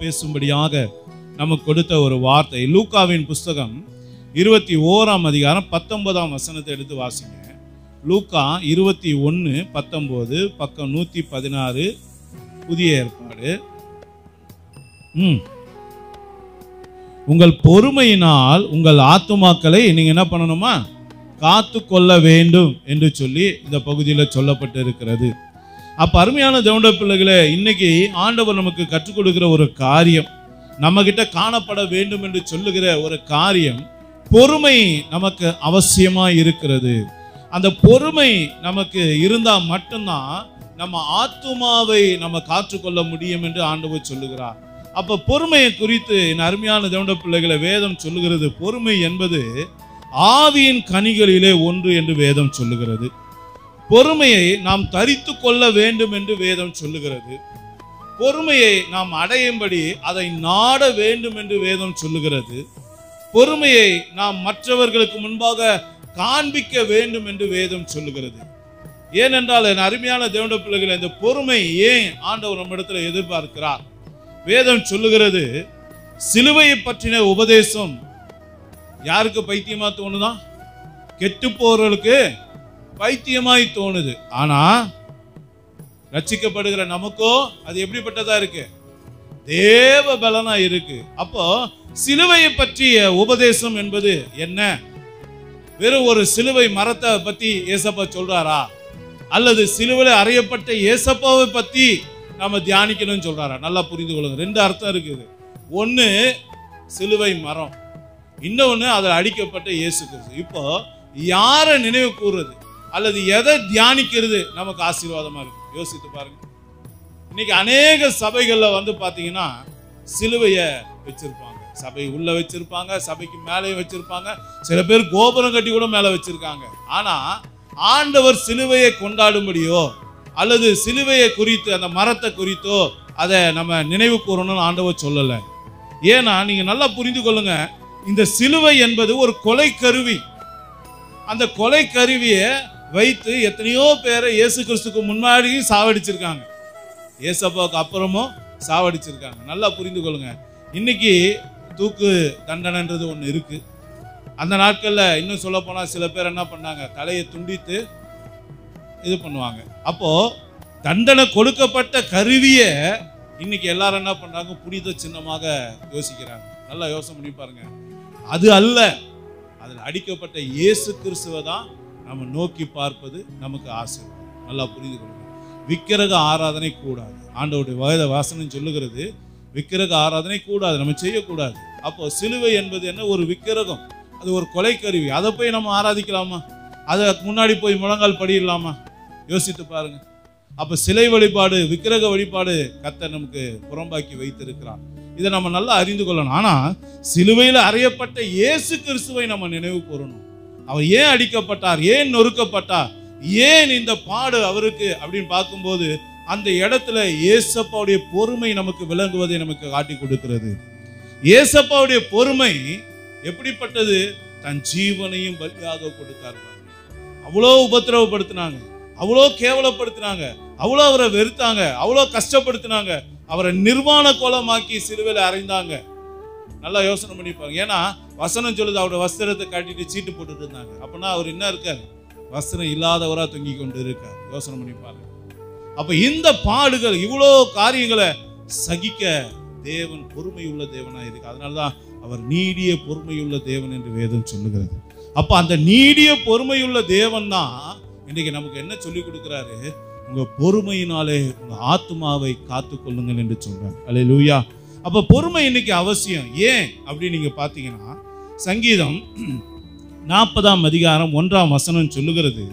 பேசும்படியாக நமக்கு கொடுத்த ஒரு வார்த்தை. லூக்காவின் புஸ்தகம் 21ஆம் அதிகாரம் 19ஆம் வசனத்தை எடுத்து வாசிங்க. லூக்கா 21:19, பக்கம் 116, புதிய ஏற்பாடு. உங்கள் பொறுமையினால் உங்கள் ஆத்துமாக்களை நீங்க என்ன பண்ணணுமா? காத்து கொள்ள வேண்டும் என்று சொல்லி இந்த பகுதியில் சொல்லப்பட்டு இருக்கிறது. அப்ப அருமையான தேவனுடைய பிள்ளைகளே, இன்னைக்கு ஆண்டவர் நமக்கு கற்றுக் கொடுக்கிற ஒரு காரியம், நம்ம கிட்ட காணப்பட வேண்டும் என்று சொல்லுகிற ஒரு காரியம், பொறுமை நமக்கு அவசியமா இருக்கிறது. அந்த பொறுமை நமக்கு இருந்தா மட்டும்தான் நம்ம ஆத்துமாவை நம்ம காற்றுக்கொள்ள முடியும் என்று ஆண்டவர் சொல்லுகிறார். அப்ப பொறுமையை குறித்து என் அருமையான தேவனுடைய பிள்ளைகளை வேதம் சொல்லுகிறது, பொறுமை என்பது ஆவியின் கனிகளிலே ஒன்று என்று வேதம் சொல்லுகிறது. பொறுமையை நாம் தரித்து கொள்ள வேண்டும் என்று வேதம் சொல்லுகிறது. பொறுமையை நாம் அடையும்படி அதை நாட வேண்டும் என்று வேதம் சொல்லுகிறது. பொறுமையை நாம் மற்றவர்களுக்கு முன்பாக காண்பிக்க வேண்டும் என்று வேதம் சொல்லுகிறது. ஏனென்றால் என் அருமையான தேவனுடைய பிள்ளைகளை, இந்த பொறுமை ஏன் ஆண்டவர் நம்மிடத்தில் எதிர்பார்க்கிறார்? வேதம் சொல்லுகிறது, சிலுவையை பற்றின உபதேசம் யாருக்கு பைத்தியமா தோணுதான்? கெட்டு போறவர்களுக்கு பைத்தியமாய் தோணுது. ஆனா ரட்சிக்கப்படுகிற நமக்கோ அது எப்படிப்பட்டதா இருக்கு? தேவ பலனா இருக்கு. அப்போ சிலுவையை பற்றிய உபதேசம் என்பது என்ன? வெறும் ஒரு சிலுவை மரத்தை பத்தி ஏசப்பா சொல்றாரா? அல்லது சிலுவையில் அறையப்பட்ட ஏசப்பாவை பத்தி நாம தியானிக்கணும்னு சொல்றாரா? நல்லா புரிந்து கொள்ளுங்க. ரெண்டு அர்த்தம் இருக்குது. ஒன்னு சிலுவை மரம், இன்னொன்னு அதில் அடிக்கப்பட்ட இயேசு கிறிஸ்து. இப்போ யாரை நினைவு கூறுறது அல்லது எதை தியானிக்கிறது நமக்கு ஆசீர்வாதமா இருக்கு? யோசித்து பாருங்க. இன்னைக்கு அநேக சபைகள்ல பாத்தீங்கன்னா சிலுவையை வச்சிருப்பாங்க, சபை உள்ள வச்சிருப்பாங்க, சபைக்கு மேலேயும் வச்சிருப்பாங்க, சில பேர் கோபுரம் கட்டி கூட மேல வச்சிருக்காங்க. ஆனா ஆண்டவர் சிலுவையை கொண்டாடும்படியோ அல்லது சிலுவையை குறித்து அந்த மரத்தை குறித்தோ அதை நம்ம நினைவு கூறணும்னு ஆண்டவர் சொல்லலை. ஏன்னா நீங்க நல்லா புரிந்து கொள்ளுங்க, இந்த சிலுவை என்பது ஒரு கொலை கருவி. அந்த கொலை கருவியை வைத்து எத்தனையோ பேரை இயேசு கிறிஸ்துக்கு முன்னாடியும் சாவடிச்சிருக்காங்க, ஏசப்பாவுக்கு அப்புறமும் சாவடிச்சிருக்காங்க. நல்லா புரிந்து கொள்ளுங்க. இன்னைக்கு தூக்கு தண்டனைன்றது ஒன்று இருக்கு. அந்த நாட்களில் இன்னும் சொல்ல போனால் சில பேர் என்ன பண்ணாங்க, தலையை துண்டித்து இது பண்ணுவாங்க. அப்போ தண்டனை கொடுக்கப்பட்ட கருவியை இன்னைக்கு எல்லாரும் என்ன பண்றாங்க, புனித சின்னமாக யோசிக்கிறாங்க. நல்லா யோசனை பண்ணி பாருங்க. அது அல்ல, அதில் அடிக்கப்பட்ட இயேசு கிறிஸ்துவை தான் நம்ம நோக்கி பார்ப்பது நமக்கு ஆசை. நல்லா புரிந்து கொள்ளுங்க. விக்கிரக ஆராதனை கூடாது. ஆண்டவருடைய வேத வாசனம் சொல்லுகிறது, விக்கிரக ஆராதனை கூடாது, நம்ம செய்யக்கூடாது. அப்போ சிலுவை என்பது என்ன? ஒரு விக்கிரகம், அது ஒரு கொலை கருவி. அதை போய் நம்ம ஆராதிக்கலாமா? அதை முன்னாடி போய் முழங்கால் படியிடலாமா? யோசித்து பாருங்க. அப்ப சிலை வழிபாடு, விக்கிரக வழிபாடு கர்த்தர் நமக்கு புறம்பாக்கி வைத்திருக்கிறார். இதை நம்ம நல்லா அறிந்து கொள்ளணும். ஆனா சிலுவையில் அறையப்பட்ட இயேசு கிறிஸ்துவை நம்ம நினைவு கூறணும். அவர் ஏன் அடிக்கப்பட்டார், ஏன் நொறுக்கப்பட்டார், ஏன் இந்த பாடு அவருக்கு அப்படின்னு பார்க்கும்போது அந்த இடத்துல ஏசப்பாவுடைய பொறுமை நமக்கு விளங்குவதை நமக்கு காட்டி கொடுக்கிறது. ஏசப்பாவுடைய பொறுமை எப்படிப்பட்டது? தன் ஜீவனையும் பலியாக கொடுத்தார். அவ்வளோ உபத்திரவப்படுத்தினாங்க, அவ்வளோ கேவலப்படுத்தினாங்க, அவ்வளோ அவரை வெறுத்தாங்க, அவ்வளோ கஷ்டப்படுத்தினாங்க, அவரை நிர்வாண கோலமாக்கி சிலுவையில் அறைந்தாங்க. நல்லா யோசனை பண்ணிப்பாங்க. ஏன்னா வசனம் சொல்லுது, அவருடைய வஸ்திரத்தை காட்டிட்டு சீட்டு போட்டுட்டு இருந்தாங்க. அப்படின்னா அவர் என்ன இருக்கார்? வஸ்திரம் இல்லாதவரா தொங்கி கொண்டு இருக்கார். யோசனை பண்ணிப்பாங்க. அப்ப இந்த பாடுகள், இவ்வளோ காரியங்களை சகிக்க தேவன் பொறுமையுள்ள தேவனா இருக்கு. அதனாலதான் அவர் நீடிய பொறுமையுள்ள தேவன் என்று வேதம் சொல்லுகிறது. அப்ப அந்த நீடிய பொறுமையுள்ள தேவன் தான் இன்னைக்கு நமக்கு என்ன சொல்லி கொடுக்கிறாரு? உங்க பொறுமையினாலே உங்க ஆத்மாவை காத்து கொள்ளுங்கள் என்று சொல்றாரு. அல்லேலூயா. அப்ப பொறுமை இன்னைக்கு அவசியம். ஏன் அப்படின்னு நீங்க பாத்தீங்கன்னா, சங்கீதம் 40ஆம் அதிகாரம் 1ஆம் வசனம் சொல்லுகிறது,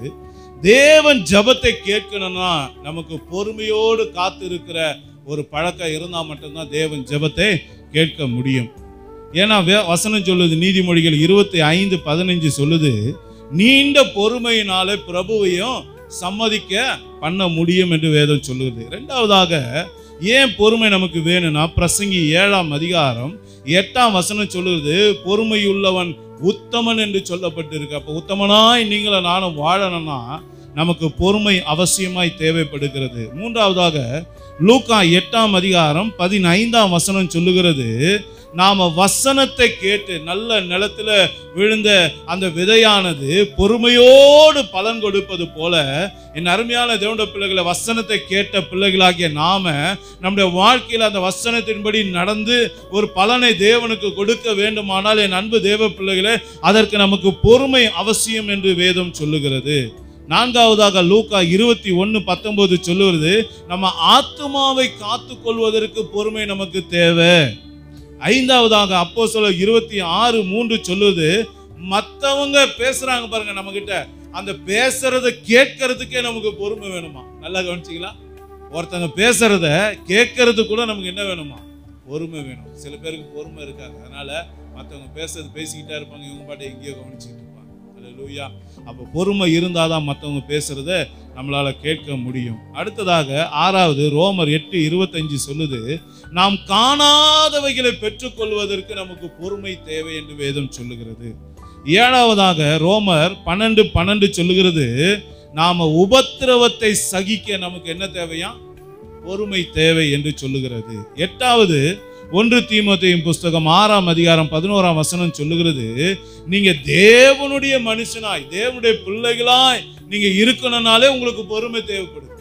தேவன் ஜெபத்தை கேட்கணும்னா நமக்கு பொறுமையோடு காத்து இருக்கிற ஒரு பழக்கம் இருந்தா மட்டும்தான் தேவன் ஜெபத்தை கேட்க முடியும். ஏன்னா வசனம் சொல்லுது, நீதிமொழிகள் 25:15 சொல்லுது, நீண்ட பொறுமையினாலே பிரபுவையும் சம்மதிக்க பண்ண முடியும் என்று வேதம் சொல்லுது. இரண்டாவதாக ஏன் பொறுமை நமக்கு வேணும்னா, பிரசங்கி 7ஆம் அதிகாரம் 8ஆம் வசனம் சொல்லுது, பொறுமையுள்ளவன் உத்தமன் என்று சொல்லப்பட்டிருக்கு. அப்ப உத்தமனாய் நீங்களும் நானும் வாழணும்னா நமக்கு பொறுமை அவசியமாய் தேவைப்படுகிறது. மூன்றாவதாக லூக்கா 8ஆம் அதிகாரம் 15ஆம் வசனம் சொல்லுகிறது, நாம வசனத்தை கேட்டு நல்ல நிலத்துல விழுந்த அந்த விதையானது பொறுமையோடு பலன் கொடுப்பது போல, என் அருமையான தேவனுடைய பிள்ளைகளை, வசனத்தை கேட்ட பிள்ளைகளாகிய நாம நம்முடைய வாழ்க்கையில் அந்த வசனத்தின்படி நடந்து ஒரு பலனை தேவனுக்கு கொடுக்க வேண்டுமானால், என் அன்பு தேவ பிள்ளைகளே, அதற்கு நமக்கு பொறுமை அவசியம் என்று வேதம் சொல்லுகிறது. நான்காவதாக லூக்கா 21:19 சொல்லுவது, நம்ம ஆத்துமாவை காத்து கொள்வதற்கு பொறுமை நமக்கு தேவை. ஐந்தாவதாக அப்போஸ்தலர் 26:3 சொல்லுது, மற்றவங்க பேசுறாங்க பாருங்க நம்ம கிட்ட, அந்த பேசுறத கேட்கறதுக்கே நமக்கு பொறுமை வேணுமா? நல்லா கவனிச்சிங்களா? ஒருத்தங்க பேசுறத கேட்கறது கூட நமக்கு என்ன வேணுமா? பொறுமை வேணும். சில பேருக்கு பொறுமை இருக்காது, அதனால மற்றவங்க பேசுறது பேசிக்கிட்டே இருப்பாங்க, இவங்க பாட்டு எங்கேயோ கவனிச்சுட்டு இருப்பாங்க. அல்லேலூயா. அப்போ பொறுமை இருந்தாதான் மற்றவங்க பேசுறத நம்மளால கேட்க முடியும். அடுத்ததாக ஆறாவது ரோமர் 8:25 சொல்லுது, நாம் காணாதவைகளை பெற்றுக்கொள்வதற்கு நமக்கு பொறுமை தேவை என்று வேதம் சொல்லுகிறது. ஏழாவதாக ரோமர் 12:12 சொல்லுகிறது, நாம உபத்திரவத்தை சகிக்க நமக்கு என்ன தேவையா? பொறுமை தேவை என்று சொல்லுகிறது. எட்டாவது 1 தீமோத்தேயு புஸ்தகம் 6ஆம் அதிகாரம் 11ஆம் வசனம் சொல்லுகிறது, நீங்க தேவனுடைய மனுஷனாய், தேவனுடைய பிள்ளைகளாய் நீங்க இருக்கணும்னாலே உங்களுக்கு பொறுமை தேவைப்படுது.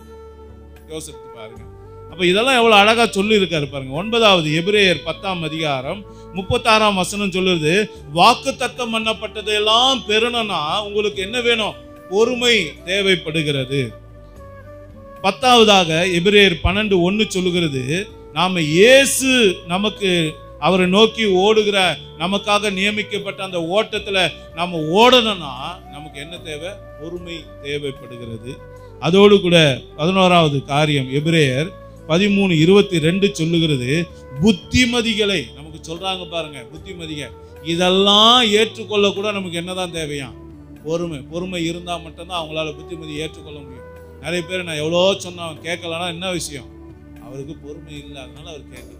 யோசித்து பாருங்க. அப்ப இதெல்லாம் எவ்வளவு அழகா சொல்லி இருக்காரு பாருங்க. 9வது எபிரேயர் 10ஆம் அதிகாரம் 36ஆம் வசனம் சொல்லுது, வாக்குத்தத்தம் பண்ணப்பட்டதெல்லாம் பெறணும்னா உங்களுக்கு என்ன வேணும்? பொறுமை தேவைப்படுகிறது. 10வதாக எபிரேயர் 12:1 சொல்லுகிறது, நாம இயேசு நமக்கு அவரை நோக்கி ஓடுகிற நமக்காக நியமிக்கப்பட்ட அந்த ஓட்டத்துல நாம ஓடணும்னா நமக்கு என்ன தேவை? பொறுமை தேவைப்படுகிறது. அதோடு கூட 11வது காரியம் எபிரேயர் 13:22 சொல்லுகிறது, புத்திமதிகளை நமக்கு சொல்றாங்க பாருங்க, புத்திமதிகள் இதெல்லாம் ஏற்றுக்கொள்ள கூட நமக்கு என்னதான் தேவையா? பொறுமை. பொறுமை இருந்தா மட்டும்தான் அவங்களால புத்திமதி ஏற்றுக்கொள்ள முடியும். நிறைய பேர் நான் எவ்வளோ சொன்னேன் கேட்கலன்னா என்ன விஷயம்? அவருக்கு பொறுமை இல்லை, அதனால அவர் கேட்கல,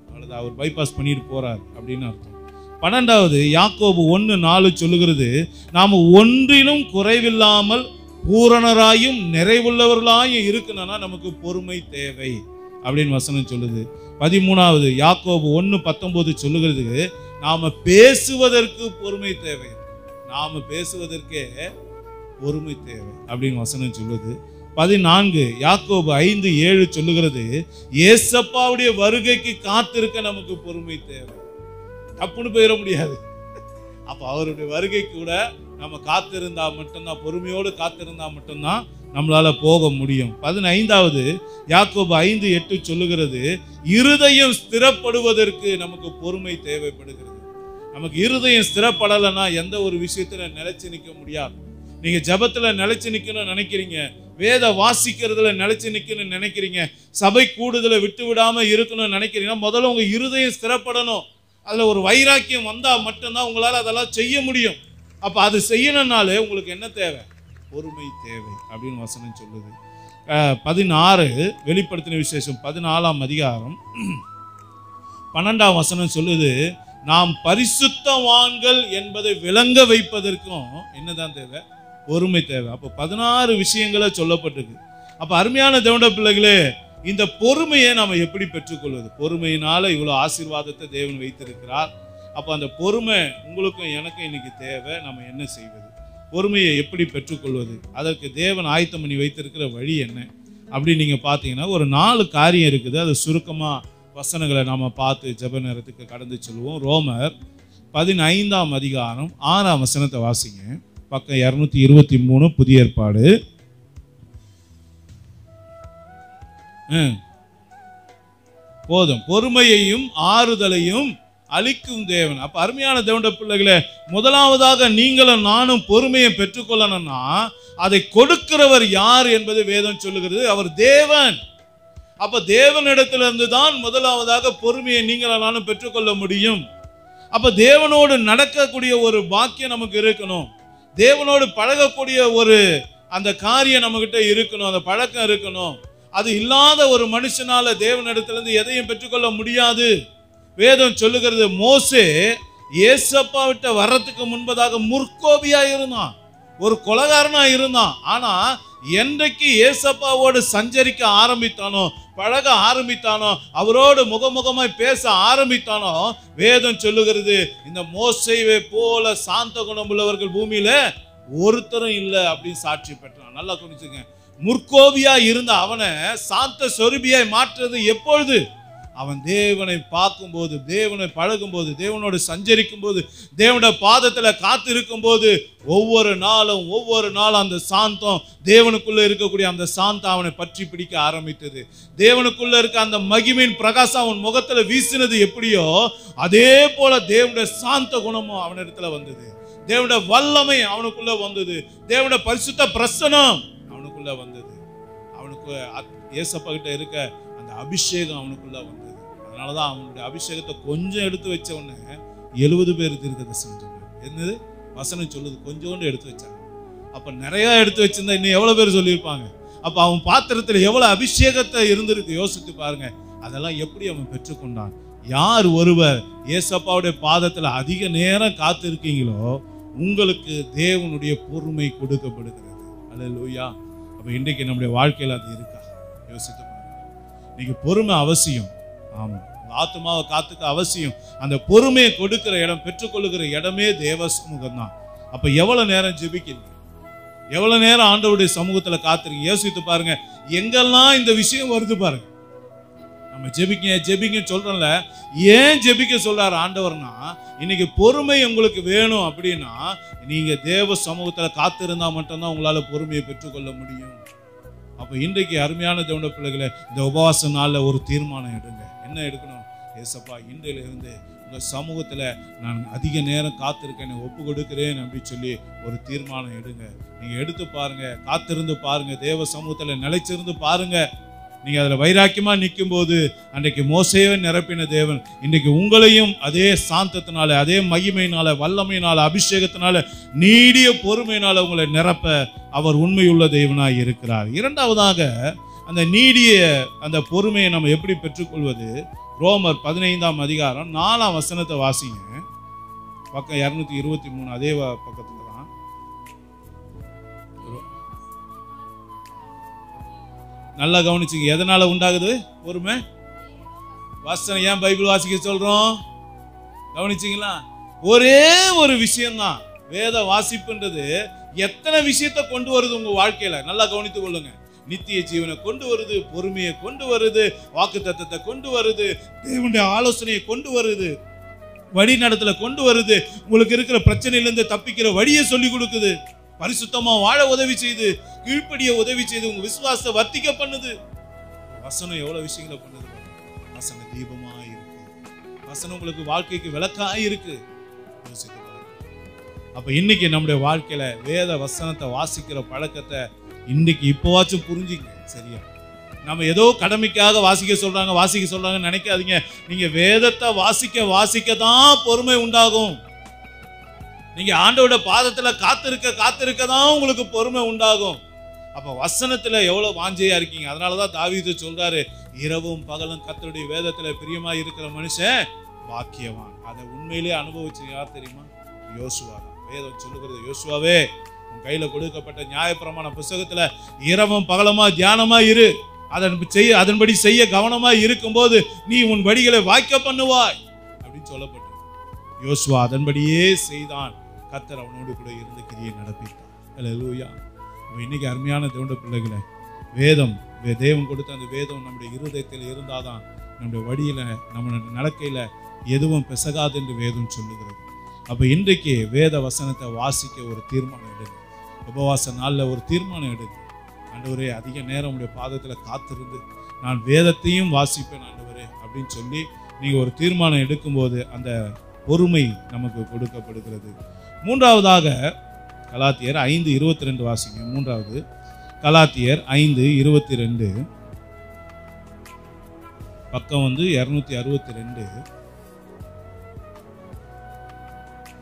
அவ்வளோதான், அவர் பைபாஸ் பண்ணிட்டு போறார் அப்படின்னு அர்த்தம். 12வது யாக்கோபு 1:4 சொல்லுகிறது, நாம் ஒன்றிலும் குறைவில்லாமல் பூரணராயும் நிறைவுள்ளவர்களாயும் இருக்கணும்னா நமக்கு பொறுமை தேவை அப்படின்னு வசனம் சொல்லுது. 13வது யாக்கோபு 1:19 சொல்லுகிறது, நாம பேசுவதற்கு பொறுமை தேவை, நாம பேசுவதற்கே பொறுமை தேவை அப்படின்னு வசனம் சொல்லுது. 14 யாக்கோபு 5:7 சொல்லுகிறது, ஏசப்பாவுடைய வருகைக்கு காத்திருக்க நமக்கு பொறுமை தேவை. தப்புன்னு போயிட முடியாது. அப்ப அவருடைய வருகை கூட நம்ம காத்திருந்தா மட்டும்தான், பொறுமையோடு காத்திருந்தா மட்டும்தான் நம்மளால போக முடியும். 15வது யாக்கோபு 5:8 சொல்லுகிறது, இருதயம் ஸ்திரப்படுவதற்கு நமக்கு பொறுமை தேவைப்படுகிறது. நமக்கு இருதயம் ஸ்திரப்படலைன்னா எந்த ஒரு விஷயத்துல நிலைச்சு நிற்க முடியாது. நீங்க ஜபத்துல நிலைச்சு நிக்கணும்னு நினைக்கிறீங்க, வேத வாசிக்கிறதுல நிலைச்சு நிக்கணும்னு நினைக்கிறீங்க, சபை கூடுதலை விட்டு விடாம இருக்கணும்னு நினைக்கிறீங்கன்னா முதல்ல உங்க இருதயம் ஸ்திரப்படணும். அதுல ஒரு வைராக்கியம் வந்தா மட்டும்தான் உங்களால அதெல்லாம் செய்ய முடியும். அப்ப அது செய்யணும்னாலே உங்களுக்கு என்ன தேவை? பொறுமை தேவை அப்படின்னு வசனம் சொல்லுது. 16 வெளிப்படுத்தின விசேஷம் 14ஆம் அதிகாரம் 12ஆம் வசனம் சொல்லுது, நாம் பரிசுத்தவான்கள் என்பதை விளங்க வைப்பதற்கும் என்னதான் தேவை? பொறுமை தேவை. அப்போ 16 விஷயங்களை சொல்லப்பட்டிருக்கு. அப்ப அருமையான தேவனுடைய பிள்ளைகளே, இந்த பொறுமையை நாம எப்படி பெற்றுக்கொள்வது? பொறுமையினால இவ்வளவு ஆசீர்வாதத்தை தேவன் வைத்திருக்கிறார். அப்ப அந்த பொறுமை உங்களுக்கும் எனக்கும் இன்னைக்கு தேவை. நம்ம என்ன செய்வது? பொறுமையை எப்படி பெற்றுக்கொள்வது? அதற்கு தேவன் ஆயத்தம் பண்ணி வைத்திருக்கிற வழி என்ன அப்படின்னு நீங்க பார்த்தீங்கன்னா ஒரு 4 காரியம் இருக்குது. அது சுருக்கமா வசனங்களை நாம பார்த்து ஜெப நேரத்துக்கு கடந்து சொல்லுவோம். ரோமர் 15ஆம் அதிகாரம் 6ஆம் வசனத்தை வாசிங்க. பக்கம் 223 புதிய ஏற்பாடு. போதும். பொறுமையையும் ஆறுதலையும் அளிக்கும் தேவன். அப்ப அருமையான தேவனுடைய பிள்ளைகளே, முதலாவதாக நீங்களும் நானும் பொறுமையை பெற்றுக்கொள்ளணும்னா அதை கொடுக்கிறவர் யார் என்பது வேதம் சொல்லுகிறது. அவர் தேவன். அப்ப தேவனிடத்திலிருந்து தான் முதலாவதாக பொறுமையை நீங்களும் நானும் பெற்றுக்கொள்ள முடியும். அப்ப தேவனோடு நடக்கக்கூடிய ஒரு பாக்கியம் நமக்கு இருக்கணும். தேவனோடு பழகக்கூடிய ஒரு அந்த காரியம் நம்ம கிட்ட இருக்கணும், அந்த பழக்கம் இருக்கணும். அது இல்லாத ஒரு மனுஷனால தேவனிடத்திலிருந்து எதையும் பெற்றுக்கொள்ள முடியாது. வேதம் சொல்லுகிறது, மோசே ஏசப்பா விட்ட வர்றதுக்கு முன்பதாக முற்கோபியா இருந்தான். ஒரு கொலைகாரனா இருந்தான். ஆனா என்றைக்கு ஏசப்பாவோடு சஞ்சரிக்க ஆரம்பித்தானோ, பழக ஆரம்பித்தானோ, அவரோடு முகமுகமாய் பேச ஆரம்பித்தானோ, வேதம் சொல்லுகிறது இந்த மோசேயை போல சாந்த குணம் உள்ளவர்கள் பூமியில ஒருத்தரும் இல்லை அப்படின்னு சாட்சி பெற்றான். நல்லா குறிச்சுங்க. முற்கோபியா இருந்த அவனை சாந்த சொருபியாய் மாற்றுறது எப்பொழுது? அவன் தேவனை பார்க்கும்போது, தேவனை பழகும்போது, தேவனோடு சஞ்சரிக்கும் போது, தேவனுடைய பாதத்துல காத்திருக்கும் போது, ஒவ்வொரு நாளும் அந்த சாந்தம், தேவனுக்குள்ள இருக்கக்கூடிய அந்த சாந்தம் அவனை பற்றி பிடிக்க ஆரம்பித்தது. தேவனுக்குள்ள இருக்க அந்த மகிமையின் பிரகாசம் அவன் முகத்துல வீசினது எப்படியோ அதே போல தேவனுடைய சாந்த குணமும் அவனிடத்துல வந்தது. தேவனுடைய வல்லமை அவனுக்குள்ள வந்தது. தேவனுடைய பரிசுத்த பிரசன்னம் அவனுக்குள்ள வந்தது. அவனுக்கு ஏசப்பா கிட்ட இருக்க அந்த அபிஷேகம் அவனுக்குள்ள வந்தது. அதனாலதான் அவனுடைய அபிஷேகத்தை கொஞ்சம் எடுத்து வச்ச உடனே 70 பேர் தீர்க்கதரிசனம் சொன்னாங்க. என்னது வசனம் சொல்லுது, கொஞ்சோண்டு எடுத்து வச்சாங்க. அப்ப நிறைய எடுத்து வச்சிருந்தா இன்னும் எவ்வளவு பேர் சொல்லியிருப்பாங்க? அப்ப அவன் பாத்திரத்துல எவ்வளவு அபிஷேகத்தை இருந்திருக்கு யோசித்து பாருங்க. அதெல்லாம் எப்படி அவன் பெற்றுக்கொண்டான்? யார் ஒருவர் ஏசப்பாவுடைய பாதத்துல அதிக நேரம் காத்து இருக்கீங்களோ உங்களுக்கு தேவனுடைய பொறுமை கொடுக்கப்படுகிறது. அல்லேலூயா. அப்ப இன்றைக்கு நம்முடைய வாழ்க்கையில் அது இருக்கா? யோசித்து பாருங்க. இன்னைக்கு பொறுமை அவசியம். ஆமா, ஆத்மாவை காத்துக்க அவசியம். அந்த பொறுமையை கொடுக்கிற இடம், பெற்றுக்கொள்ளுகிற இடமே தேவ சமூகம் தான். அப்ப எவ்வளவு நேரம் ஜெபிக்கிறீங்க? எவ்வளவு நேரம் ஆண்டவருடைய சமூகத்துல காத்துறீங்க? யோசித்து பாருங்க. எங்கெல்லாம் இந்த விஷயம் வருது பாருங்க. நம்ம ஜெபிங்க சொல்றோம்ல, ஏன் ஜெபிக்க சொல்றாரு ஆண்டவர்னா, இன்னைக்கு பொறுமை உங்களுக்கு வேணும் அப்படின்னா நீங்க தேவ சமூகத்துல காத்திருந்தா மட்டும்தான் உங்களால பொறுமையை பெற்றுக்கொள்ள முடியும். அப்ப இன்றைக்கு அருமையான தேவனுடைய பிள்ளைகளை, இந்த உபவாச நாள்ல ஒரு தீர்மானம் எடுங்க. என்ன எடுக்கணும்? ஏசப்பா, இன்றையில இருந்து உங்க சமூகத்துல நான் அதிக நேரம் காத்திருக்கேன், ஒப்பு கொடுக்கிறேன் அப்படின்னு சொல்லி ஒரு தீர்மானம் எடுங்க. நீங்க எடுத்து பாருங்க, காத்திருந்து பாருங்க, தேவ சமூகத்துல நிலைச்சிருந்து பாருங்க. நீங்க அதுல வைராக்கியமா நிற்கும் போது அன்றைக்கு மோசேவை நிரப்பின தேவன் இன்றைக்கு உங்களையும் அதே சாந்தத்தினால, அதே மகிமையினால, வல்லமையினால, அபிஷேகத்தினால, நீடிய பொறுமையினால உங்களை நிரப்ப அவர் உண்மையுள்ள தேவனாய் இருக்கிறார். இரண்டாவதாக அந்த நீடிய அந்த பொறுமையை நம்ம எப்படி பெற்றுக்கொள்வது? ரோமர் 15ஆம் அதிகாரம் 4ஆம் வசனத்தை வாசிங்க. பக்கம் 223, அதே பக்கத்துல தான். நல்லா கவனிச்சுங்க. எதனால உண்டாகுது பொறுமை? வசனம் ஏன் பைபிள் வாசிக்க சொல்றோம்? கவனிச்சிங்களா? ஒரே ஒரு விஷயம்தான். வேத வாசிப்புன்றது எத்தனை விஷயத்தை கொண்டு வருது உங்க வாழ்க்கையில? நல்லா கவனித்துக் கொள்ளுங்க. நித்திய ஜீவனை கொண்டு வருது, பொறுமையை கொண்டு வருது, வாக்குத்தத்தத்தை கொண்டு வருது, தேவனுடைய ஆலோசனையை கொண்டு வருது, வழி நடத்தல கொண்டு வருது, உங்களுக்கு இருக்கிற பிரச்சனையிலிருந்து தப்பிக்கிற வழியை சொல்லி கொடுக்குது, பரிசுத்தமா வாழ உதவி செய்து, கீழ்ப்படிய உதவி செய்து, உங்க விசுவாசத்தை வர்த்திக்க பண்ணுது. வசனம் எவ்வளவு விஷயங்களை பண்ணுது. வசனம் தீபமா இருக்கு. வசனம் உங்களுக்கு வாழ்க்கைக்கு விளக்காய் இருக்கு. அப்ப இன்னைக்கு நம்முடைய வாழ்க்கையில வேத வசனத்தை வாசிக்கிற பழக்கத்தை இன்னைக்கு இப்போவாச்சும் புரிஞ்சுங்க. சரியா? நம்ம ஏதோ கடமைக்காக வாசிக்க சொல்றாங்க நினைக்காதீங்க. நீங்க வேதத்தை வாசிக்க தான் பொறுமை உண்டாகும். நீங்க ஆண்டவரோட பாதத்துல காத்திருக்க தான் உங்களுக்கு பொறுமை உண்டாகும். அப்ப வசனத்துல எவ்வளவு வாஞ்சையா இருக்கீங்க. அதனாலதான் தாவீது சொல்றாரு, இரவும் பகலும் கர்த்தருடைய வேதத்துல பிரியமா இருக்கிற மனுஷன் பாக்கியவான். அதை உண்மையிலே அனுபவிச்சு யார் தெரியுமா? யோசுவா. வேதம் சொல்லுகிறது, யோசுவாவே, உன் கையில கொடுக்கப்பட்ட நியாயப்பிரமாண புத்தகத்துல இரவும் பகலமா தியானமா இரு, அதன்படி செய்ய கவனமா இருக்கும்போது நீ உன் வழிகளை வாய்க்க பண்ணுவாய் அப்படின்னு சொல்லப்பட்டு யோசுவா அதன்படியே செய்தான். கர்த்தர் அவனோடு கூட இருந்து கிரியை நடப்பித்தார். அல்லேலூயா. இன்னைக்கு அருமையான தேவனுடைய பிள்ளைகளை, வேதம், தேவன் கொடுத்த அந்த வேதம் நம்முடைய இருதயத்தில் இருந்தாதான் நம்முடைய வழியில, நம்ம நடக்கையில எதுவும் பிசகாது என்று வேதம் சொல்லுகிறது. அப்ப இன்றைக்கு வேத வசனத்தை வாசிக்க ஒரு தீர்மானம் எடுங்க. உபவாச நாள்ல ஒரு தீர்மானம் எடுங்க. ஆண்டவரே, அதிக நேரம் உடைய பாதத்துல காத்திருந்து நான் வேதத்தையும் வாசிப்பேன் ஆண்டவரே அப்படின்னு சொல்லி நீங்க ஒரு தீர்மானம் எடுக்கும்போது அந்த பொறுமை நமக்கு கொடுக்கப்படுகிறது. மூன்றாவதாக கலாத்தியர் 5:22 வாசிங்க. மூன்றாவது கலாத்தியர் 5:22, பக்கம் 262,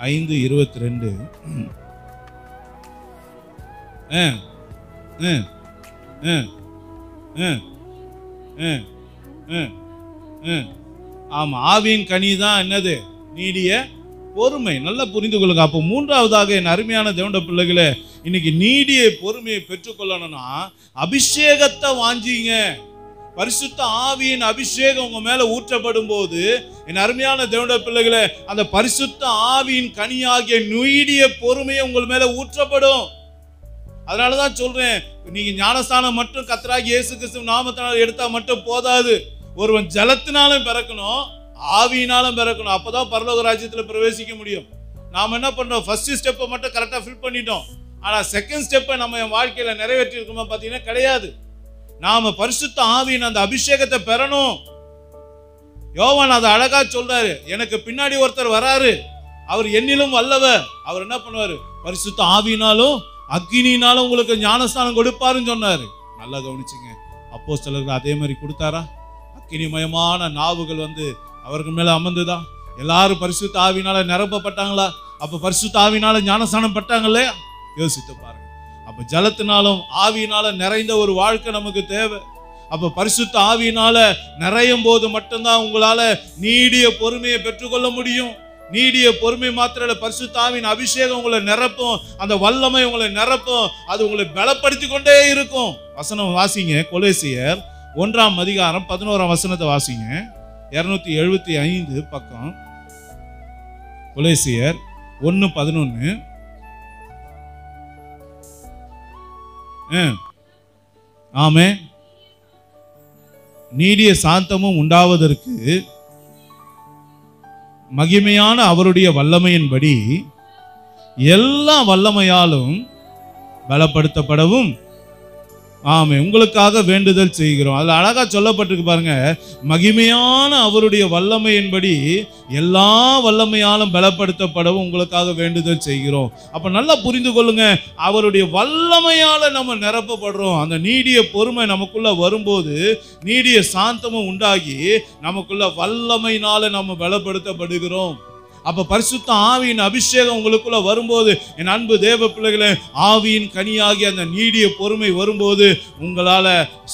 5:22. ஆமா, ஆவியின் கனி தான் என்னது? நீடிய பொறுமை. நல்லா புரிந்து கொள்ளுங்க. அப்போ மூன்றாவதாக என் அருமையான தேவனுடைய பிள்ளைகளே, இன்னைக்கு நீடிய பொறுமையை பெற்றுக்கொள்ளணும்னா அபிஷேகத்தை வாஞ்சிங்க. பரிசுத்த ஆவியின் அபிஷேகம் உங்க மேல ஊற்றப்படும் போது என் அருமையான தேவனுடைய பிள்ளைகளே, அந்த பரிசுத்த ஆவியின் கனியாகிய நீடிய பொறுமையை உங்கள் மேல ஊற்றப்படும். அதனாலதான் சொல்றேன், நீங்க ஞானஸ்தானம் மட்டும் கர்த்தராகிய இயேசு கிறிஸ்து நாமத்தினால் எடுத்தா மட்டும் போதாது. ஒருவன் ஜலத்தினாலும் பிறக்கணும், ஆவியினாலும் பிறக்கணும். அப்பதான் பரலோக ராஜ்யத்துல பிரவேசிக்க முடியும். நாம என்ன பண்றோம், ஃபர்ஸ்ட் ஸ்டெப்பை மட்டும் கரெக்டா ஃபில் பண்ணிட்டோம். ஆனா செகண்ட் ஸ்டெப்பை நம்ம என் வாழ்க்கையில நிறைவேற்றி இருக்கோமா பாத்தீங்கன்னா கிடையாது. நாம பரிசுத்த ஆவியின் அந்த அபிஷேகத்தை பெறணும். யோவான் அதை அழகா சொல்றாரு, எனக்கு பின்னாடி ஒருத்தர் வராரு, அவர் என்னிலும் வல்லவர். அவர் என்ன பண்ணுவாரு, பரிசுத்த ஆவியினாலும் அக்கினியினாலும் உங்களுக்கு ஞானஸ்தானம் கொடுப்பாருன்னு சொன்னாரு. நல்லா கவனிச்சுங்க. அப்போஸ்தலர்கள் அதே மாதிரி கொடுத்தாரா? அக்கினிமயமான நாவுகள் வந்து அவருக்கு மேல அமர்ந்துதா? எல்லாரும் பரிசுத்த ஆவியினால நிரப்பப்பட்டாங்களா? அப்ப பரிசுத்த ஆவியினால ஞானஸ்தானம் பட்டாங்களே? யோசித்து பாருங்க. அப்ப ஜலத்தினாலும் ஆவியினால நிறைந்த ஒரு வாழ்க்கை நமக்கு தேவை. அப்ப பரிசுத்த ஆவியினால நிறையும் போது மட்டும்தான் உங்களால நீடிய பொறுமையை பெற்றுக்கொள்ள முடியும். நீடிய பொறுமை மாத்திர பரிசுத்த ஆவியின் அபிஷேகம் உங்களை நிரப்பும், அந்த வல்லமை உங்களை நிரப்பும், அது உங்களை பலப்படுத்தி கொண்டே இருக்கும். வசனம் வாசிங்க, கொலோசியர் 1ஆம் அதிகாரம் 11ஆம் வசனத்தை வாசிங்க. 275 பக்கம். கொலோசியர் 1:11. ஆமே. நீடிய சாந்தமும் உண்டாவதற்கு மகிமையான அவருடைய வல்லமையின்படி எல்லா வல்லமையாலும் பலப்படுத்தப்படவும் ஆமே உங்களுக்காக வேண்டுதல் செய்கிறோம். அதுல அழகா சொல்லப்பட்டிருக்கு பாருங்க, மகிமையான அவருடைய வல்லமையின்படி எல்லா வல்லமையாலும் பலப்படுத்தப்படவும் உங்களுக்காக வேண்டுதல் செய்கிறோம். அப்ப நல்லா புரிந்து கொள்ளுங்க, அவருடைய வல்லமையால நம்ம நிரப்பப்படுறோம். அந்த நீடிய பொறுமை நமக்குள்ள வரும்போது நீடிய சாந்தமும் உண்டாகி நமக்குள்ள வல்லமையினால நம்ம பலப்படுத்தப்படுகிறோம். அப்ப பரிசுத்த ஆவியின் அபிஷேகம் உங்களுக்குள்ள வரும்போது என் அன்பு தேவ பிள்ளைகளே, ஆவியின் கனியாகி அந்த நீடிய பொறுமை வரும்போது உங்களால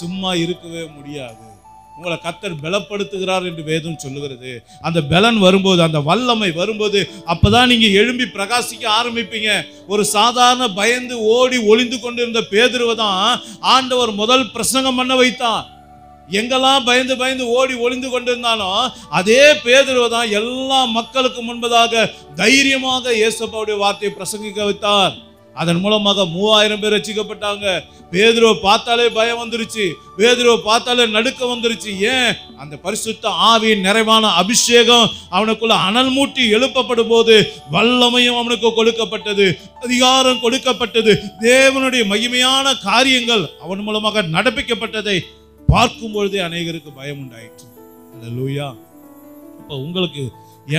சும்மா இருக்கவே முடியாது. உங்களை கர்த்தர் பலப்படுத்துகிறார் என்று வேதம் சொல்லுகிறது. அந்த பலன் வரும்போது, அந்த வல்லமை வரும்போது அப்பதான் நீங்க எழும்பி பிரகாசிக்க ஆரம்பிப்பீங்க. ஒரு சாதாரண பயந்து ஓடி ஒளிந்து கொண்டிருந்த பேதுருவை தான் ஆண்டவர் முதல் பிரசங்கம் பண்ண வைத்தார். எங்கெல்லாம் பயந்து பயந்து ஓடி ஒளிந்து கொண்டிருந்தாலும் அதே பேதுருவை தான் எல்லா மக்களுக்கு முன்பதாக தைரியமாக இயேசுவுடைய வார்த்தையை பிரசங்கிக்க வைத்தார். அதன் மூலமாக 3000 பேர் ரட்சிக்கப்பட்டாங்க. பேதுருவை பார்த்தாலே பயம் வந்துருச்சு, பேதுருவை பார்த்தாலே நடுக்கம் வந்துருச்சு. ஏன்? அந்த பரிசுத்த ஆவியின் நிறைவான அபிஷேகம் அவனுக்குள்ள அனல் மூட்டி எழுப்பப்படும் போது வல்லமையும் அவனுக்கு கொடுக்கப்பட்டது, அதிகாரம் கொடுக்கப்பட்டது, தேவனுடைய மகிமையான காரியங்கள் அவன் மூலமாக நடப்பிக்கப்பட்டதை பார்க்கும் பொழுதே அநேகருக்கு பயம் உண்டாயிற்று. அல்லேலூயா. அப்ப உங்களுக்கு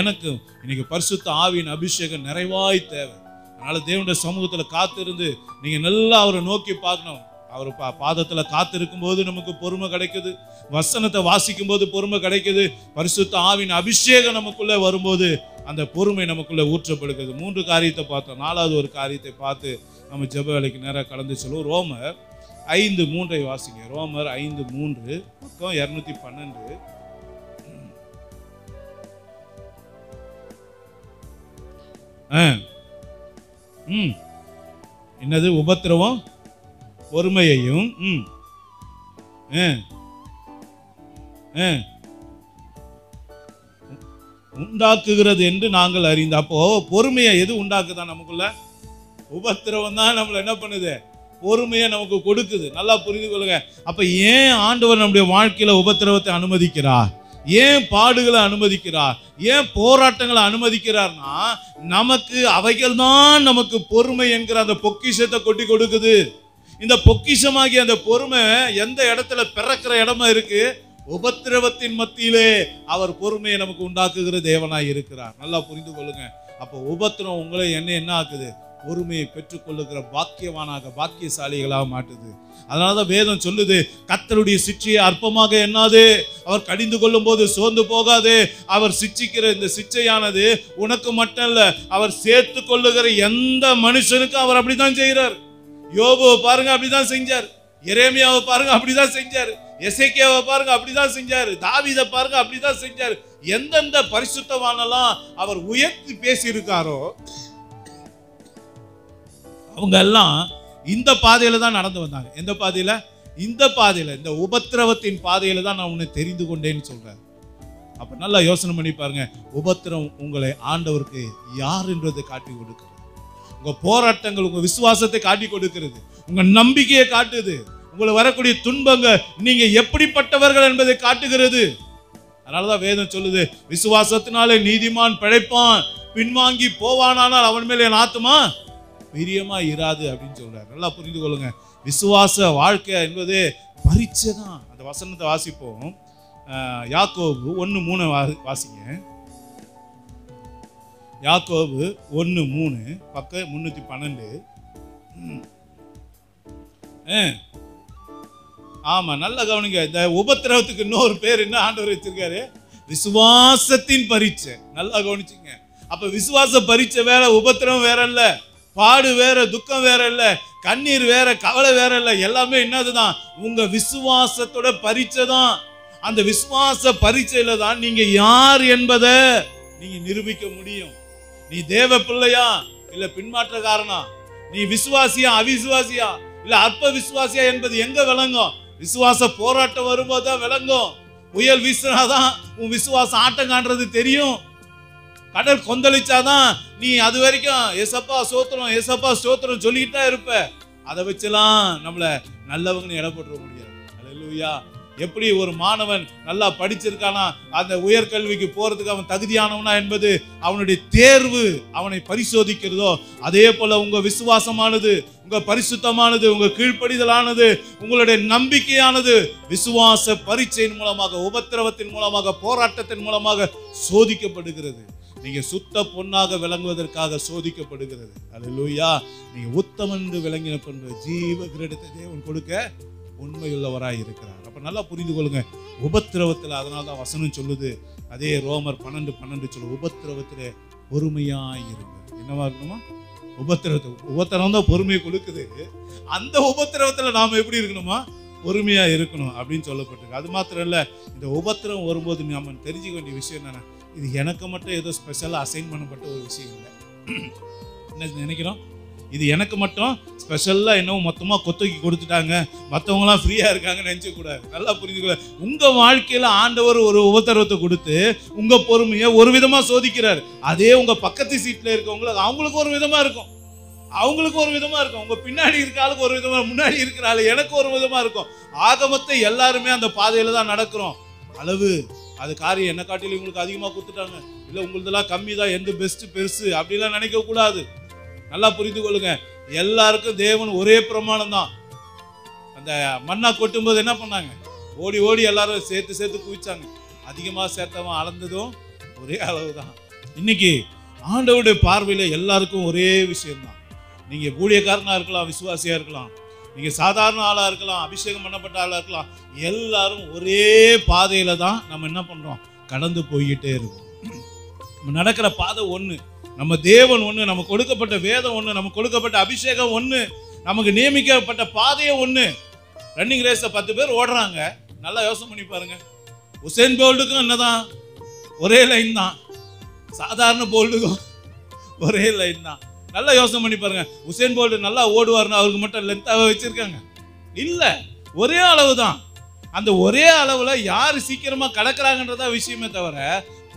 எனக்கு இன்னைக்கு பரிசுத்த ஆவியின் அபிஷேகம் நிறைவாய் தேவை. அதனால தேவனுடைய சமூகத்துல காத்திருந்து நீங்க நல்லா அவரை நோக்கி பார்க்கணும். அவர் பாதத்துல காத்திருக்கும் போது நமக்கு பொறுமை கிடைக்குது, வசனத்தை வாசிக்கும் போது பொறுமை கிடைக்குது, பரிசுத்த ஆவியின் அபிஷேகம் நமக்குள்ள வரும்போது அந்த பொறுமை நமக்குள்ள ஊற்றப்படுகிறது. 3 காரியத்தை பார்த்தோம். 4வது ஒரு காரியத்தை பார்த்து நம்ம ஜெப வேலைக்கு நேரம் கடந்து சொல்லுவோம். ரோமர் 5:3 வாசிங்க. ரோமர் 5:3 பக்கம் 212. என்னது? உபத்திரவம் பொறுமையையும் உண்டாக்குகிறது என்று நாங்கள் அறிந்த. அப்போ பொறுமையை எது உண்டாக்குதான்? நமக்குள்ள உபத்திரவம் தான் நம்மள என்ன பண்ணுது? பொறுமையை நமக்கு கொடுக்குது. நல்லா புரிந்து கொள்ளுங்க. அப்ப ஏன் ஆண்டவர் நம்முடைய வாழ்க்கையில உபத்திரவத்தை அனுமதிக்கிறார்? ஏன் பாடுகளை அனுமதிக்கிறார்? ஏன் போராட்டங்களை அனுமதிக்கிறார்னா நமக்கு அவைகள் தான் நமக்கு பொறுமை என்கிற அந்த பொக்கிஷத்தை கொட்டி கொடுக்குது. இந்த பொக்கிஷமாகிய அந்த பொறுமை எந்த இடத்துல பிறக்கிற இடமா இருக்கு? உபத்திரவத்தின் மத்தியிலே அவர் பொறுமையை நமக்கு உண்டாக்குகிற தேவனாய் இருக்கிறார். நல்லா புரிந்து கொள்ளுங்க. அப்ப உபத்திரம் உங்களை என்ன ஆக்குது? பொறுமையை பெற்றுக்கொள்ளுகிற பாக்கியவானாக, பாக்கியசாலிகளாக மாட்டுது. அதனாலதான் வேதம் சொல்லுது, கர்த்தருடைய சிட்சையை அற்பமாக எண்ணாது, அவர் கடிந்து கொள்ளும் போது சோர்ந்து போகாது. அவர் சிட்சிக்கிற இந்த சிட்சையானது உனக்கு மட்டும் இல்ல, அவர் சேர்த்து கொள்ளுகிற எந்த மனுஷனுக்கும் அவர் அப்படித்தான் செய்கிறார். யோபு பாருங்க, அப்படிதான் செஞ்சார். எரேமியாவை பாருங்க அப்படிதான் செஞ்சாரு, எசேக்கியாவை பாருங்க அப்படிதான் செஞ்சாரு, தாவீதை பாருங்க அப்படிதான் செஞ்சாரு. எந்தெந்த பரிசுத்தவானெல்லாம் அவர் உயர்த்தி பேசி இருக்காரோ அவங்க எல்லாம் இந்த பாதையில தான் நடந்து வந்தாங்க. எந்த பாதையில? இந்த பாதையில, இந்த உபத்திரவத்தின் பாதையில தான் நான் உன்னை தெரிந்து கொண்டேன்னு சொல்றேன். அப்ப நல்லா யோசனை பண்ணி பாருங்க. உபத்திரம் உங்களை ஆண்டவருக்கு யார் என்றதை காட்டி கொடுக்கிறது. உங்க போராட்டங்கள் உங்க விசுவாசத்தை காட்டி கொடுக்கிறது, உங்க நம்பிக்கையை காட்டுது. உங்களுக்கு வரக்கூடிய துன்பங்கள் நீங்க எப்படிப்பட்டவர்கள் என்பதை காட்டுகிறது. அதனாலதான் வேதம் சொல்லுது, விசுவாசத்தினாலே நீதிமான் பிழைப்பான், பின்வாங்கி போவானால் அவன் மேலே என் ஆத்துமா பிரியமா இராது அப்படின்னு சொல்றாரு. நல்லா புரிந்து கொள்ளுங்க. விசுவாச வாழ்க்கை என்பது பரீட்சை தான். அந்த வசனத்தை வாசிப்போம். யாக்கோபு 1:3 வாசிங்க. யாக்கோபு 1:3 பக்கம் 312. ஆமா, நல்ல கவனிங்க. இந்த உபத்திரவத்துக்கு இன்னொரு பேர் என்ன ஆண்டவர் வச்சிருக்காரு? விசுவாசத்தின் பரீட்சை. நல்லா கவனிச்சுங்க. அப்ப விசுவாச பரீட்சை வேற, உபத்திரவம் வேற இல்ல. பாடு வேற, துக்கம் வேற இல்ல, கண்ணீர் வேற, கவலை வேற இல்ல. எல்லாமே என்னதுதான்? உங்க விசுவாசத்தோட பரீட்சை தான். அந்த விசுவாச பரீட்சையில தான் நீங்க யார் என்பதை நீங்க நிரூபிக்க முடியும். நீ தேவ பிள்ளையா இல்ல பின்மாற்றக்காரனா? நீ விசுவாசியா அவிசுவாசியா இல்ல அற்ப விசுவாசியா என்பது எங்க விளங்கும்? விசுவாச போராட்டம் வரும்போதுதான் விளங்கும். புயல் வீசினாதான் உன் விசுவாசம் ஆட்டம் காண்றது தெரியும். கடல் கொந்தளிச்சாதான் நீ அது வரைக்கும் ஏசப்பா ஸ்தோத்திரம், ஏசப்பா ஸ்தோத்திரம் சொல்லிக்கிட்டே இருப்ப. அதை வச்செல்லாம் நம்மள நல்லவங்கன்னு எடை போட்டுற முடியாது. அல்லேலூயா. எப்படி ஒரு மாணவன் நல்லா படிச்சிருக்கானா, அந்த உயர்கல்விக்கு போறதுக்கு அவன் தகுதியானவனா என்பது அவனுடைய தேர்வு அவனை பரிசோதிக்கிறதோ, அதே போல உங்க விசுவாசமானது, உங்க பரிசுத்தமானது, உங்க கீழ்ப்படிதலானது, உங்களுடைய நம்பிக்கையானது விசுவாச பரீட்சையின் மூலமாக, உபத்திரவத்தின் மூலமாக, போராட்டத்தின் மூலமாக சோதிக்கப்படுகிறது. நீங்க சுத்த பொன்னாக விளங்குவதற்காக சோதிக்கப்படுகிறது. அல்லேலூயா. நீங்க உத்தமன் என்று விளங்கின பின்பு ஜீவ கிரீடத்தை தேவன் கொடுக்க உண்மையுள்ளவராய் இருக்கிறார். அப்ப நல்லா புரிந்து கொள்ளுங்க. உபத்திரவத்தில், அதனால்தான் வசனம் சொல்லுது, அதே ரோமர் 12:12 சொல்லு, உபத்திரவத்திலே பொறுமையாய் இருங்க. என்னவா இருக்கணுமா? உபத்திரவம் தான் பொறுமையை கொடுக்குது. அந்த உபத்திரவத்துல நாம எப்படி இருக்கணுமா? பொறுமையா இருக்கணும் அப்படின்னு சொல்லப்பட்டிருக்கு. அது மாத்திரம் இல்ல, இந்த உபத்திரவம் வரும்போது நாம தெரிஞ்சுக்க வேண்டிய விஷயம் என்னன்னா, இது எனக்கு மட்டும் ஏதோ ஸ்பெஷலா அசைன் பண்ணப்பட்ட ஒரு விஷயம் இல்லை. என்ன நினைக்கிறோம்? இது எனக்கு மட்டும் ஸ்பெஷலா என்னவோ மொத்தமா கொத்தகி கொடுத்துட்டாங்க, மற்றவங்களாம் ஃப்ரீயா இருக்காங்கன்னு நினைச்ச கூடாது. நல்லா புரிஞ்சுக்கூடாது. உங்க வாழ்க்கையில ஆண்டவர் ஒரு உபத்திரவத்தை கொடுத்து உங்க பொறுமையை ஒரு விதமா சோதிக்கிறார். அதே உங்க பக்கத்து சீட்ல இருக்கவங்களுக்கு அவங்களுக்கு ஒரு விதமா இருக்கும், அவங்களுக்கு ஒரு விதமா இருக்கும். உங்க பின்னாடி இருக்க ஆளுக்கு ஒரு விதமா, முன்னாடி இருக்கிற ஆளு எனக்கு ஒரு விதமா இருக்கும். ஆகமத்தை எல்லாருமே அந்த பாதையில தான் நடக்கிறோம். அளவு அது காரியம் என்ன காட்டிலும் உங்களுக்கு அதிகமா கொடுத்துட்டாங்க, இல்ல உங்களதெல்லாம் கம்மி தான், எந்த பெஸ்ட் பெருசு அப்படிலாம் நினைக்க கூடாது. நல்லா புரிந்து கொள்ளுங்க. எல்லாருக்கும் தேவன் ஒரே பிரமாணம் தான். அந்த மண்ணா கொட்டும் போது என்ன பண்ணாங்க? ஓடி ஓடி எல்லாரும் சேர்த்து சேர்த்து குவிச்சாங்க. அதிகமா சேர்த்தவன் அளந்ததும் ஒரே அளவு தான். இன்னைக்கு ஆண்டவருடைய பார்வையில எல்லாருக்கும் ஒரே விஷயம்தான். நீங்க ஊழியக்காரனா இருக்கலாம், விசுவாசியா இருக்கலாம், நீங்க சாதாரண ஆளா இருக்கலாம், அபிஷேகம் பண்ணப்பட்ட ஆளா இருக்கலாம், எல்லாரும் ஒரே பாதையில தான் நம்ம என்ன பண்றோம்? கடந்து போய்கிட்டே இருக்கோம். நம்ம நடக்கிற பாதை ஒண்ணு, நம்ம தேவன் ஒண்ணு, நமக்கு கொடுக்கப்பட்ட வேதம் ஒண்ணு, நமக்கு கொடுக்கப்பட்ட அபிஷேகம் ஒண்ணு, நமக்கு நியமிக்கப்பட்ட பாதையே ஒண்ணு. ரன்னிங் ரேஸ 10 பேர் ஓடுறாங்க. நல்லா யோசனை பண்ணி பாருங்க. உசேன் போல்ட்டுக்கும் என்னதான்? ஒரே லைன் தான். சாதாரண போல்ட்டுக்கும் ஒரே லைன் தான். நல்லா யோசனை பண்ணி பாருங்க. உசேன் போல்ட் நல்லா ஓடுவார்னு அவருக்கு மட்டும் லென்த்தாவே வச்சிருக்காங்க? இல்ல, ஒரே அளவு தான். அந்த ஒரே அளவுல யாரு சீக்கிரமா கடக்குறாங்கன்றதா விஷயமே தவிர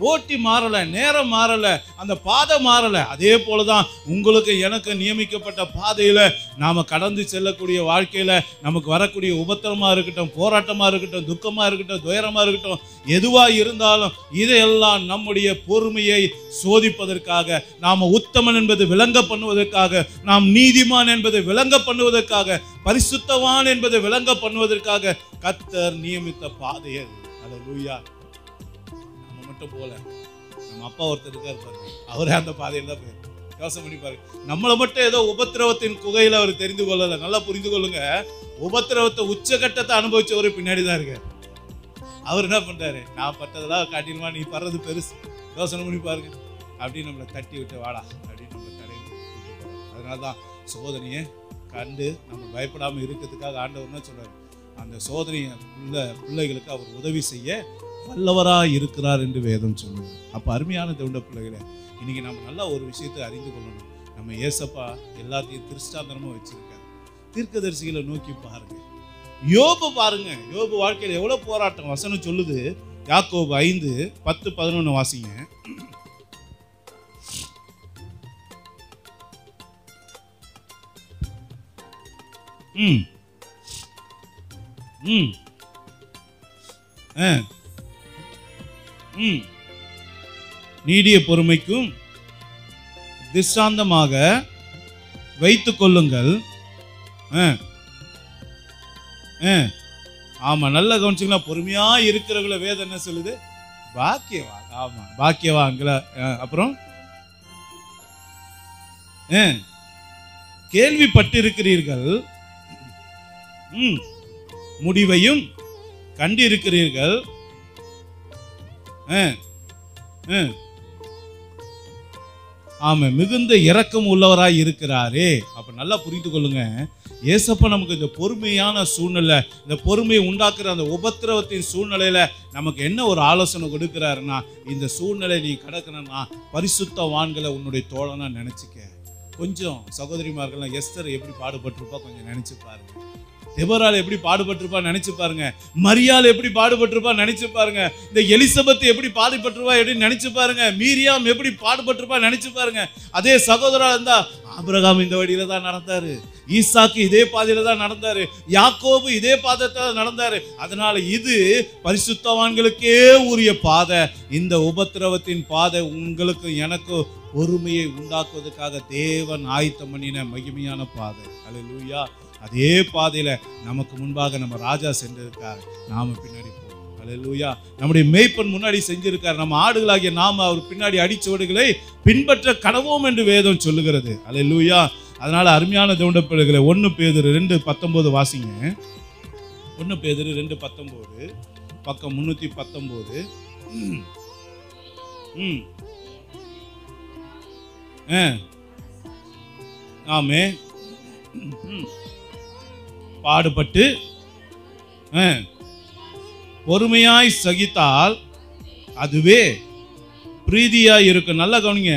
போட்டி மாறல, நேரம் மாறல, அந்த பாதை மாறல. அதே போலதான் உங்களுக்கு எனக்கு நியமிக்கப்பட்ட பாதையில நாம கடந்து செல்லக்கூடிய வாழ்க்கையில நமக்கு வரக்கூடிய உபத்திரமா இருக்கட்டும், போராட்டமா இருக்கட்டும், துக்கமா இருக்கட்டும், துயரமா இருக்கட்டும், எதுவா இருந்தாலும் இதையெல்லாம் நம்முடைய பொறுமையை சோதிப்பதற்காக, நாம உத்தமன் என்பது விளங்க பண்ணுவதற்காக, நாம் நீதிமான் என்பதை விளங்க பண்ணுவதற்காக, பரிசுத்தவான் என்பதை விளங்க பண்ணுவதற்காக கர்த்தர் நியமித்த பாதை அது. அல்லேலூயா. போல நம்ம அப்பா ஒருத்தர் இருக்காரு பாருங்க, அவரே அந்த பாதையில தான் போய் யோசனை பண்ணி பாருங்க. நம்மளை மட்டும் ஏதோ உபத்திரவத்தின் குகையில அவர் தெரிந்து கொள்ளல. நல்லா புரிந்து கொள்ளுங்க. உபத்திரவத்தை உச்சகட்டத்தை அனுபவிச்சவரு பின்னாடி தான் இருக்காரு. அவர் என்ன பண்றாரு? நான் பட்டதெல்லாம் காட்டிடுமா, நீ படுறது பெருசு, யோசனை பண்ணி பாருங்க அப்படின்னு நம்மளை தட்டி விட்டு வாடா அப்படின்னு நம்ம தடை. அதனாலதான் சோதனையை கண்டு நம்ம பயப்படாமல் இருக்கிறதுக்காக ஆண்டவர் என்ன சொல்றாரு, அந்த சோதனை பிள்ளைகளுக்கு அவர் உதவி செய்ய வல்லவராக இருக்கிறார் என்று வேதம் சொல்லுது. அப்போ அருமையான தேவனுடைய பிள்ளைகளை, இன்னைக்கு நம்ம நல்லா ஒரு விஷயத்தை அறிந்து கொள்ளணும். நம்ம ஏசப்பா எல்லாத்தையும் திருஷ்டாந்தரமா வச்சிருக்காரு. தீர்க்கதரிசிகளை நோக்கி பாருங்க, யோபு பாருங்க, யோபு வாழ்க்கையில் எவ்வளவு போராட்டம். வசனம் சொல்லுது, யாக்கோபு 5:10-11 வாசிங்க. நீடிய பொறுமைக்கும் திஷ்டாந்தமாக வைத்துக் கொள்ளுங்கள். ஆமா, நல்லா கவனிச்சிங்களா? பொறுமையா இருக்கிறவங்கள வேதம் என்ன சொல்லுது? பாக்கியவா. ஆமா, பாக்கியவான்கள. அப்புறம் கேள்விப்பட்டிருக்கிறீர்கள், முடிவையும் கண்டிருக்கிறீர்கள். ஆமா, மிகுந்த இரக்கம் உள்ளவராய் இருக்கிறாரே. அப்ப நல்லா புரிந்து கொள்ளுங்க, ஏசப்பா நமக்கு இந்த பொறுமையான சூழ்நிலை, இந்த பொறுமையை உண்டாக்குற அந்த உபத்திரவத்தின் சூழ்நிலையில நமக்கு என்ன ஒரு ஆலோசனை கொடுக்கிறாருன்னா, இந்த சூழ்நிலை நீ கடக்கணும்னா பரிசுத்தவான்களை உன்னுடைய தோழனா நினைச்சுக்க. கொஞ்சம் சகோதரிமார்கள்லாம் எஸ்தர் எப்படி பாடுபட்டிருப்பா கொஞ்சம் நினைச்சு பாருங்க. தெபோரால் எப்படி பாடுபட்டிருப்பா நினைச்சு பாருங்க. மரியாள் எப்படி பாடுபட்டிருப்பா நினைச்சு பாருங்க. இந்த எலிசபெத் எப்படி பாடுபட்டிருப்பா எப்படி நினைச்சு பாருங்க. மீரியாம் எப்படி பாடுபட்டிருப்பா நினைச்சு பாருங்க. அதே சகோதரா இருந்தா ஆபிரகாம் இந்த வழியில தான் நடந்தாரு, ஈசாக்கு இதே பாதையில தான் நடந்தாரு, யாக்கோபு இதே பாதத்தை நடந்தாரு. அதனால இது பரிசுத்தவான்களுக்கே உரிய பாதை. இந்த உபத்திரவத்தின் பாதை உங்களுக்கு எனக்கு பொறுமையை உண்டாக்குவதற்காக தேவன் ஆயத்தம் பண்ணின மகிமையான பாதை. அல்லேலூயா. அதே பாதையில நமக்கு முன்பாக நம்ம ராஜா சென்றிருக்காரு, நாம பின்னாடி போவோம். அல்லேலூயா. நம்முடைய மேய்ப்பன் முன்னாடி செஞ்சிருக்காரு, நம்ம ஆடுகளாகிய நாம அவர் பின்னாடி அடிச்சுவடுகளை பின்பற்ற கடவோம் என்று வேதம் சொல்லுகிறது. அல்லேலூயா. அதனால அருமையான தேவனுடைய பிள்ளைகளே, 1 பேதுரு 2:19 வாசிங்க. 1 பேதுரு 2:19 பக்கம் 319. ஆமே, பாடுபட்டு பொறுமையாய் சகித்தால் அதுவே பிரீதியாய் இருக்கும். நல்லா கவனிங்க,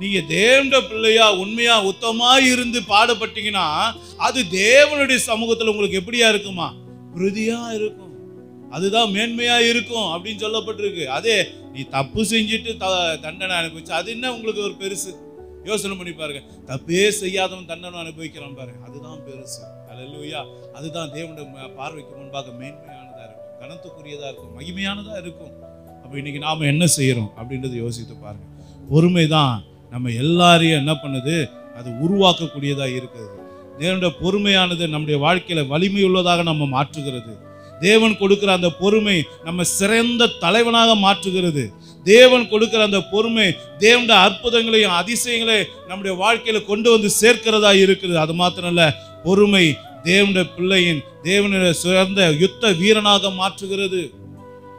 நீங்க தேவனுடைய பிள்ளையா உண்மையா உத்தமாய் இருந்து பாடுபட்டீங்கன்னா அது தேவனுடைய சமூகத்துல உங்களுக்கு எப்படியா இருக்குமா? பிரீதியா இருக்கும், அதுதான் மேன்மையா இருக்கும் அப்படின்னு சொல்லப்பட்டிருக்கு. அதே நீ தப்பு செஞ்சுட்டு தண்டனை அனுபவிச்சு அது என்ன உங்களுக்கு ஒரு பெருசு? யோசனை பண்ணி பாருங்க. தப்பே செய்யாதவன் தண்டனை அனுபவிக்கிறான் பாருங்க, அதுதான் பெருசு. அல்லேலூயா. அதுதான் தேவனுடைய பார்வைக்கு முன்பாக மேன்மையானதா இருக்கும், கனத்துக்குரியதா இருக்கும், மகிமையானதா இருக்கும். அப்ப இன்னைக்கு நாம என்ன செய்யறோம் அப்படின்றத யோசித்து பாருங்க. பொறுமை தான் நம்ம எல்லாரையும் என்ன பண்ணுது? அது உருவாக்கக்கூடியதா இருக்குது. தேவனுடைய பொறுமையானது நம்முடைய வாழ்க்கையில வலிமை உள்ளதாக நம்ம மாற்றுகிறது. தேவன் கொடுக்கிற அந்த பொறுமை நம்ம சிறந்த தலைவனாக மாற்றுகிறது. தேவன் கொடுக்கிற அந்த பொறுமை தேவனுடைய அற்புதங்களையும் அதிசயங்களையும் நம்முடைய வாழ்க்கையில கொண்டு வந்து சேர்க்கிறதா இருக்குது. அது மாத்திரம் இல்ல, பொறுமை தேவனுடைய பிள்ளையின் தேவனுடைய சிறந்த யுத்த வீரனாக மாற்றுகிறது.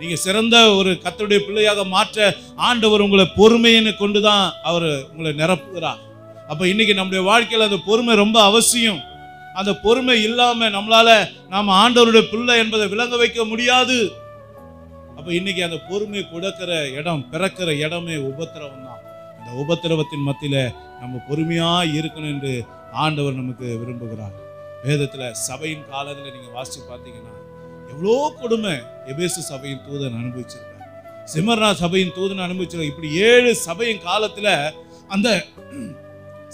நீங்க சிறந்த ஒரு கர்த்தருடைய பிள்ளையாக மாற்ற ஆண்டவர் உங்களை பொறுமையை கொண்டுதான் அவர் உங்களை நிரப்புகிறார். அப்ப இன்னைக்கு நம்முடைய வாழ்க்கையில அந்த பொறுமை ரொம்ப அவசியம். அந்த பொறுமை இல்லாம நம்மளால நாம ஆண்டவருடைய பிள்ளை என்பதை விளங்க வைக்க முடியாது. அப்ப இன்னைக்கு அந்த பொறுமை கொடுக்கிற இடம், பிறக்கிற இடமே உபத்திரவம் தான். அந்த உபத்திரவத்தின் மத்தியில நம்ம பொறுமையா இருக்கணும் என்று ஆண்டவர் நமக்கு விரும்புகிறார். வேதத்துல சபையின் காலத்துல நீங்க வாசிச்சு பார்த்தீங்கன்னா எவ்வளோ கொடுமை எபேசு சபையின் தூதன் அனுபவிச்சிருக்கார், சிமர்னா சபையின் தூதன் அனுபவிச்சிருக்கார். இப்படி 7 சபையின் காலத்துல அந்த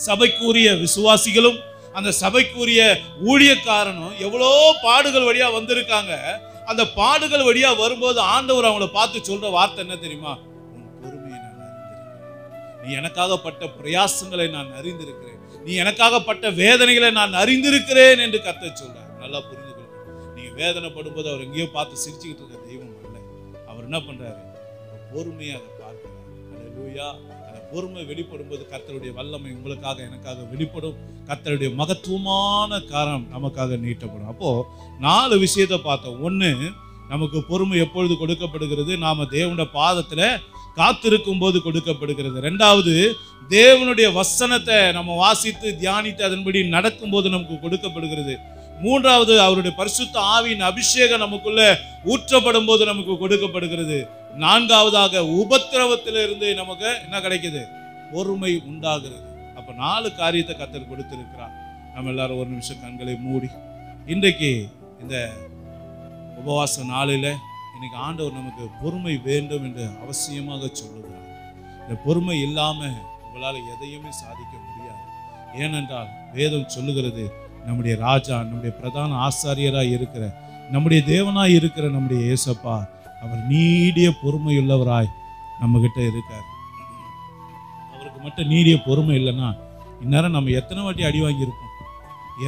சபைக்குரிய விசுவாசிகளும் அந்த சபைக்குரிய ஊழியக்காரனும் எவ்வளோ பாடுகள் வழியா வந்திருக்காங்க. அந்த பாடுகள் வழியா வரும்போது ஆண்டவர் அவங்கள பார்த்து சொல்ற வார்த்தை என்ன தெரியுமா? உன் பொறுமையை நான் அறிந்திருக்கிறேன், நீ எனக்காகப்பட்ட பிரயாசங்களை நான் அறிந்திருக்கிறேன், நீ எனக்காகப்பட்ட வேதனைகளை நான் அறிந்திருக்கிறேன் என்று கர்த்தர் சொல்றார். நல்லா புரிஞ்சுக்கணும். நீங்க வேதனைப்படும் போது அவர் எங்கேயோ பார்த்து சிரிச்சுக்கிட்டு இருக்க தெய்வம் அல்ல. அவர் என்ன பண்றாரு? பொறுமையை அதை பார்க்கிறார். அல்லேலூயா. அந்த பொறுமை வெளிப்படும் போது கர்த்தருடைய வல்லமை உங்களுக்காக எனக்காக வெளிப்படும். கர்த்தருடைய மகத்துவமான காரம் நமக்காக நீட்டப்படும். அப்போ 4 விஷயத்தை பார்த்தோம். 1, நமக்கு பொறுமை எப்பொழுது கொடுக்கப்படுகிறது? நாம தேவனுடைய பாதத்துல காத்திருக்கும் போது கொடுக்கப்படுகிறது. இரண்டாவது, தேவனுடைய வசனத்தை நம்ம வாசித்து தியானித்து அதன்படி நடக்கும் போது நமக்கு கொடுக்கப்படுகிறது. மூன்றாவது, அவருடைய பரிசுத்த ஆவியின் அபிஷேகம் நமக்குள்ள ஊற்றப்படும் போது நமக்கு கொடுக்கப்படுகிறது. நான்காவதாக, உபத்திரவத்திலிருந்து நமக்கு என்ன கிடைக்குது? பொறுமை உண்டாகிறது. அப்ப 4 காரியத்தை கர்த்தர் கொடுத்திருக்கிறார். நம்ம எல்லாரும் ஒரு நிமிஷம் கண்களை மூடி, இன்றைக்கு இந்த உபவாச நாளில் இன்னைக்கு ஆண்டவர் நமக்கு பொறுமை வேண்டும் என்று அவசியமாக சொல்லுகிறார். இந்த பொறுமை இல்லாம உங்களால் எதையுமே சாதிக்க முடியாது. ஏனென்றால் வேதம் சொல்லுகிறது, நம்முடைய ராஜா, நம்முடைய பிரதான ஆசாரியராய் இருக்கிற, நம்முடைய தேவனாய் இருக்கிற நம்முடைய இயேசப்பா, அவர் நீடிய பொறுமையுள்ளவராய் நம்ம கிட்ட இருக்கார். அவருக்கு மட்டும் நீடிய பொறுமை இல்லைன்னா இந்நேரம் நம்ம எத்தனை வாட்டி அடி வாங்கியிருப்போம்,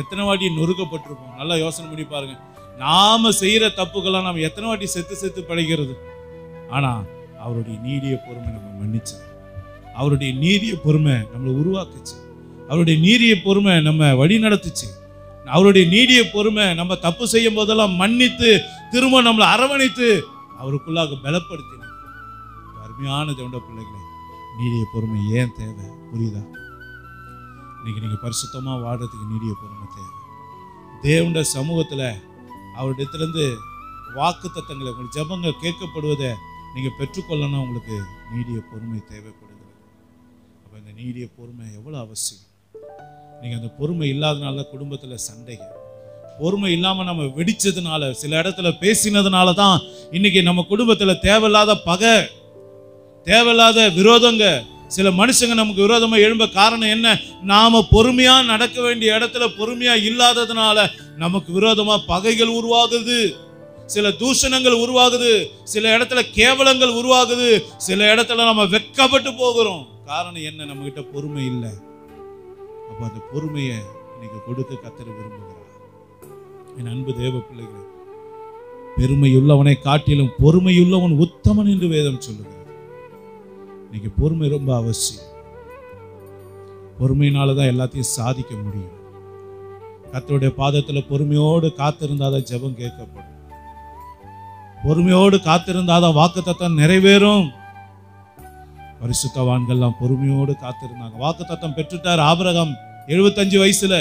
எத்தனை வாட்டி நொறுக்கப்பட்டிருப்போம். நல்லா யோசனை பண்ணி பாருங்க. நாம செய்யற தப்புக்கெல்லாம் நம்ம எத்தனை வாட்டி செத்து படைக்கிறது. ஆனா அவருடைய நீடிய பொறுமை நம்ம மன்னிச்சு, அவருடைய நீடிய பொறுமை நம்மளை உருவாக்குச்சு, அவருடைய நீடிய பொறுமை நம்ம வழி நடத்துச்சு, அவருடைய நீடிய பொறுமை நம்ம தப்பு செய்யும் போதெல்லாம் மன்னித்து திரும்ப நம்மளை அரவணைத்து அவருக்குள்ளாக பலப்படுத்தின. அருமையான தேவனுடைய பிள்ளைகளே, நீடிய பொறுமை ஏன் தேவை புரியுதா? இன்னைக்கு நீங்க பரிசுத்தமா வாடுறதுக்கு நீடிய பொறுமை தேவை. தேவனுடைய சமூகத்துல அவரிடத்திலிருந்து வாக்கு தத்தங்களை, உங்களுக்கு ஜெபங்கள் கேட்கப்படுவதை நீங்க பெற்றுக்கொள்ளணும். உங்களுக்கு நீடிய பொறுமை தேவைப்படுகிறது. அப்ப இந்த நீடிய பொறுமை எவ்வளவு அவசியம். நீங்க அந்த பொறுமை இல்லாதனால குடும்பத்துல சண்டைகள், பொறுமை இல்லாம நம்ம வெடிச்சதுனால, சில இடத்துல பேசினதுனால தான் இன்னைக்கு நம்ம குடும்பத்துல தேவையில்லாத பகை, தேவையில்லாத விரோதங்க, சில மனுஷங்க நமக்கு விரோதமா எழும்ப காரணம் என்ன? நாம பொறுமையா நடக்க வேண்டிய இடத்துல பொறுமையா இல்லாததுனால நமக்கு விரோதமா பகைகள் உருவாகுது, சில தூஷணங்கள் உருவாகுது, சில இடத்துல கேவலங்கள் உருவாகுது, சில இடத்துல நம்ம வெட்கப்பட்டு போகிறோம். காரணம் என்ன? நம்ம கிட்ட பொறுமை இல்லை. அப்ப அந்த பொறுமையை இன்னைக்கு கொடுக்க கர்த்தர் விரும்புகிறார். என் அன்பு தேவ பிள்ளைகளே, பெருமையுள்ளவனை காட்டிலும் பொறுமையுள்ளவன் உத்தமன் என்று வேதம் சொல்லுகிறது. இன்னைக்கு பொறுமை ரொம்ப அவசியம். பொறுமையினாலதான் எல்லாத்தையும் சாதிக்க முடியும். கர்த்தருடைய பாதத்துல பொறுமையோடு காத்திருந்தாதான் ஜெபம் கேட்கப்படும். பொறுமையோடு காத்திருந்தாதான் வாக்குத்தத்தம் நிறைவேறும். பரிசுத்தவான்கள்லாம் பொறுமையோடு காத்திருந்தாங்க. வாக்குத்தத்தம் பெற்றுட்டார் ஆபிரகாம் 75 வயசுல.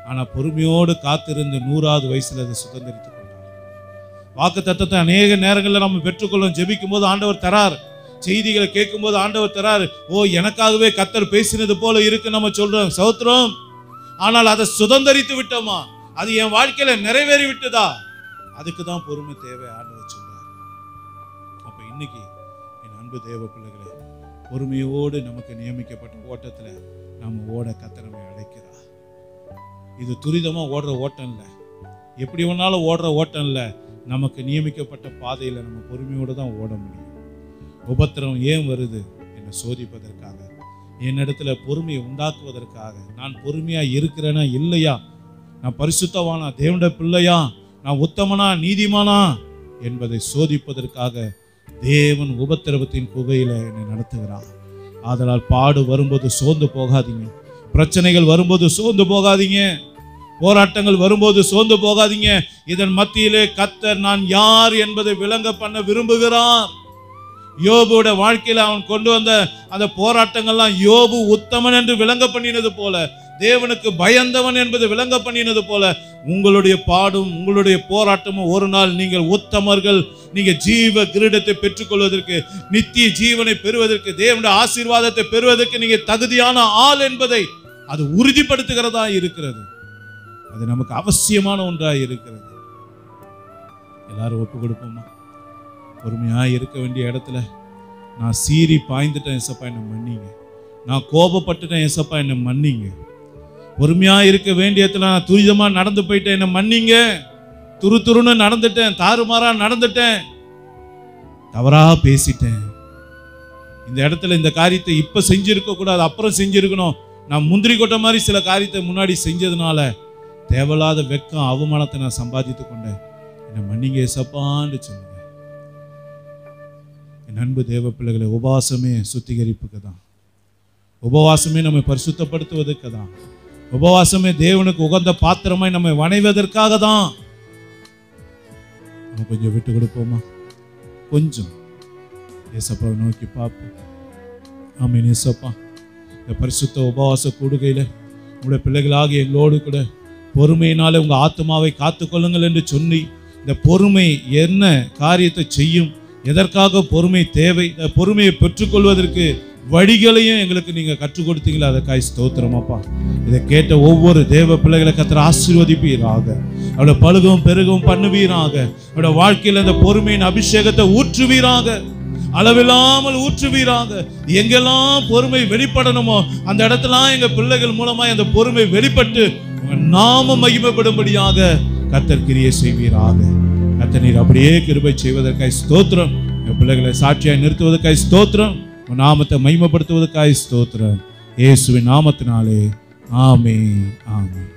ஆனா பொறுமையோடு காத்திருந்து 100வது வயசுல அதை சுதந்திரித்துக் கொண்டார். வாக்குத்தத்தத்தை அநேக நேரங்களில் நம்ம பெற்றுக்கொள்ளும். ஜெபிக்கும் போது ஆண்டவர் தரார், செய்திகளை கேட்கும் போது ஆண்டவர் தரார். ஓ, எனக்காகவே கர்த்தர் பேசினது போல இருக்கு நம்ம சொல்றோம், சௌத்திரம். ஆனால் அதை சுதந்திரித்து விட்டோமா? அது என் வாழ்க்கையில நிறைவேறி விட்டதா? அதுக்கு தான் பொறுமை தேவை ஆண்டவர் சொல்றார். அப்ப இன்னைக்கு என் அன்பு தேவ பிள்ளைகளே, பொறுமையோடு நமக்கு நியமிக்கப்பட்ட ஓட்டத்துல நாம ஓட கர்த்தர் நம்மை அழைக்கிறார். இது துரிதமா ஓடுற ஓட்டம் இல்லை, எப்படி வேணாலும் ஓடுற ஓட்டம் இல்லை. நமக்கு நியமிக்கப்பட்ட பாதையில நம்ம பொறுமையோடு தான் ஓட முடியும். உபத்திரவம் ஏன் வருது? என்னை சோதிப்பதற்காக, என்னிடத்துல பொறுமையை உண்டாக்குவதற்காக. நான் பொறுமையா இருக்கிறேனா இல்லையா, நான் பரிசுத்தவானா, தேவனுடைய பிள்ளையா, நான் உத்தமனா, நீதிமானா என்பதை சோதிப்பதற்காக தேவன் உபத்திரவத்தின் குகையில என்னை நடத்துகிறார். ஆதலால் பாடு வரும்போது சோர்ந்து போகாதீங்க, பிரச்சனைகள் வரும்போது சோர்ந்து போகாதீங்க, போராட்டங்கள் வரும்போது சோர்ந்து போகாதீங்க. இதன் மத்தியிலே கர்த்தர் நான் யார் என்பதை விளங்க பண்ண விரும்புகிறார். யோபுவோட வாழ்க்கையில அவன் கொண்டு வந்த அந்த போராட்டங்கள்லாம் யோபு உத்தமன் என்று விளங்க பண்ணினது போல, தேவனுக்கு பயந்தவன் என்பது விளங்க பண்ணினது போல, உங்களுடைய பாடும் உங்களுடைய போராட்டமும் ஒரு நாள் நீங்கள் உத்தமர்கள், நீங்க ஜீவ கிரீடத்தை பெற்றுக்கொள்வதற்கு, நித்திய ஜீவனை பெறுவதற்கு, தேவனுடைய ஆசீர்வாதத்தை பெறுவதற்கு நீங்க தகுதியான ஆள் என்பதை அது உறுதிப்படுத்துகிறதா இருக்கிறது. அது நமக்கு அவசியமான ஒன்றாக இருக்கிறது. எல்லாரும் ஒப்பு கொடுப்போமா? பொறுமையா இருக்க வேண்டிய இடத்துல நான் சீறி பாய்ந்துட்டேன் ஏசப்பா என்னை மன்னிங்க, நான் கோபப்பட்டுட்டேன் ஏசப்பா என்னை மன்னிங்க. பொறுமையா இருக்க வேண்டிய இடத்துல நான் துரிதமா நடந்து போயிட்டேன் என்னை மன்னிங்க. துருன்னு நடந்துட்டேன், தாறுமாறா நடந்துட்டேன், தவறா பேசிட்டேன், இந்த இடத்துல இந்த காரியத்தை இப்ப செஞ்சிருக்க கூடாது, அப்புறம் செஞ்சிருக்கணும், நான் முந்திரி கொட்ட மாதிரி சில காரியத்தை முன்னாடி செஞ்சதுனால தேவையில்லாத வெட்கம் அவமானத்தை நான் சம்பாதித்து கொண்டேன், என்னை மன்னிங்க ஏசப்பான்னு சொல்லுங்க. என் அன்பு தேவ பிள்ளைகளை, உபவாசமே சுத்திகரிப்புக்கு தான், உபவாசமே நம்மை பரிசுத்தப்படுத்துவதற்கு தான், உபவாசமே தேவனுக்கு உகந்த பாத்திரமாய் நம்மை வணைவதற்காக தான். நம்ம கொஞ்சம் விட்டு கொடுப்போமா? கொஞ்சம் ஏசப்பாவை நோக்கி பார்ப்போம். ஆமென். ஏசப்பா, இந்த பரிசுத்த உபவாச கூடுகையில் உங்களுடைய பிள்ளைகளாகி எங்களோடு கூட பொறுமையினால உங்கள் ஆத்மாவை காத்துக்கொள்ளுங்கள் என்று சொல்லி, இந்த பொறுமை என்ன காரியத்தை செய்யும், எதற்காக பொறுமை தேவை, இந்த பொறுமையை பெற்றுக்கொள்வதற்கு வழிகளையும் எங்களுக்கு நீங்க கற்றுக் கொடுத்தீங்களா, அதற்காக ஸ்தோத்திரமாப்பா. இதை கேட்ட ஒவ்வொரு தேவ பிள்ளைகளை கர்த்தர் ஆசீர்வதிப்பீராக, அவளை பழுகவும் பெருகவும் பண்ணுவீராக, அவளோட வாழ்க்கையில் அந்த பொறுமையின் அபிஷேகத்தை ஊற்றுவீராக, அளவில்லாமல் ஊற்றுவீராக. எங்கெல்லாம் பொறுமை வெளிப்படணுமோ அந்த இடத்துல எங்க பிள்ளைகள் மூலமா அந்த பொறுமை வெளிப்பட்டு உங்க நாமம் மகிமைப்படும்படியாக கர்த்தர் கிரியை செய்வீராக. கர்த்தர் நீர் அப்படியே கிருபை செய்வதற்காக ஸ்தோத்திரம். என் பிள்ளைகளை சாட்சியாய் நிறுத்துவதற்காக ஸ்தோத்திரம். உன் நாமத்தை மகிமைப்படுத்துவதற்காக ஸ்தோத்திரம். இயேசுவின் நாமத்தினாலே ஆமென். ஆமென்.